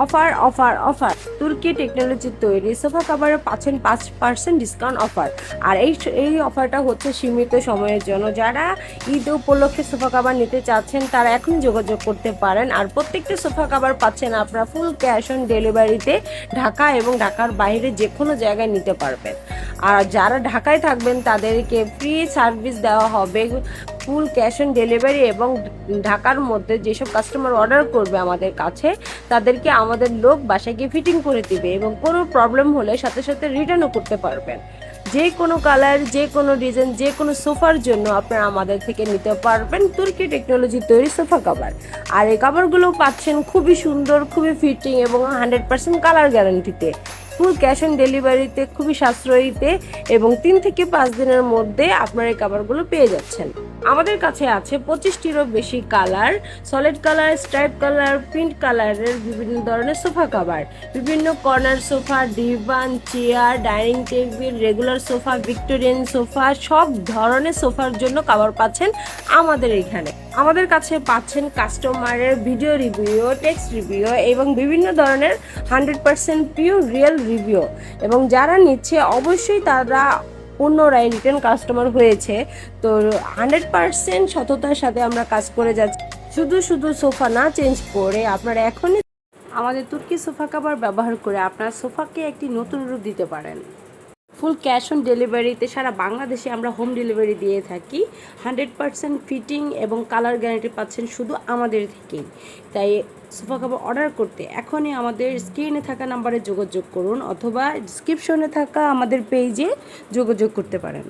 Offer offer offer তুর্কি টেকনোলজির তৈরি সোফা কাভারে পাচ্ছেন 5% ডিসকাউন্ট অফার। আর এই অফারটা হচ্ছে সীমিত সময়ের জন্য। যারা ঈদ উপলক্ষে সোফা কাভার নিতে চাচ্ছেন তারা এখন যোগাযোগ করতে পারেন। আর প্রত্যেকটা সোফা কাভার পাচ্ছেন আপনারা ফুল ক্যাশ অন ডেলিভারিতে ঢাকা এবং ঢাকার বাইরে যে কোনো জায়গায় নিতে পারবেন। আর যারা ঢাকায় থাকবেন তাদেরকে ফ্রি সার্ভিস দেওয়া হবে, ফুল ক্যাশ অন ডেলিভারি। এবং ঢাকার মধ্যে যেসব কাস্টমার অর্ডার করবে আমাদের কাছে তাদেরকে আমাদের লোক বাসায় গিয়ে ফিটিং করে দিবে এবং কোনো প্রবলেম হলে সাথে সাথে রিটার্নও করতে পারবেন। যে কোনো কালার, যে কোনো ডিজাইন, যে কোনো সোফার জন্য আপনারা আমাদের থেকে নিতে পারবেন তুর্কি টেকনোলজি তৈরি সোফা কাভার। আর এই কাভারগুলো পাচ্ছেন খুবই সুন্দর, খুবই ফিটিং এবং 100% কালার গ্যারান্টিতে, ফুল ক্যাশ অন ডেলিভারিতে, খুবই সাশ্রয়ীতে এবং 3 থেকে 5 দিনের মধ্যে আপনার এই কাভারগুলো পেয়ে যাচ্ছেন। আমাদের কাছে আছে 25টিরও বেশি colour, solid colour, stripe colour, print কালারের বিভিন্ন ধরনের সোফা কাভার। বিভিন্ন corner sofa, divan, chair, dining table, regular sofa, Victorian sofa, সব ধরনের সোফার জন্য কাভার পাচ্ছেন আমাদের এখানে। আমাদের কাছে পাচ্ছেন কাস্টমারের ভিডিও রিভিউ, টেক্সট রিভিউ এবং বিভিন্ন ধরনের 100% পিওর রিয়েল রিভিউ। এবং যারা নিচ্ছে অবশ্যই তারা পুনরায় রিটার্ন কাস্টমার হয়েছে। তো 100% সততার সাথে আমরা কাজ করে যাচ্ছি। শুধু শুধু সোফা না চেঞ্জ করে আপনারা এখনই আমাদের তুর্কি সোফা কাভার ব্যবহার করে আপনার সোফাকে একটি নতুন রূপ দিতে পারেন। ফুল ক্যাশ অন ডেলিভারিতে সারা বাংলাদেশে আমরা হোম ডেলিভারি দিয়ে থাকি। 100% ফিটিং এবং কালার গ্যারান্টি পাচ্ছেন শুধু আমাদের থেকেই। তাই সোফা কাভার অর্ডার করতে এখনই আমাদের স্ক্রিনে থাকা নাম্বারে যোগাযোগ করুন অথবা ডিসক্রিপশনে থাকা আমাদের পেজে যোগাযোগ করতে পারেন।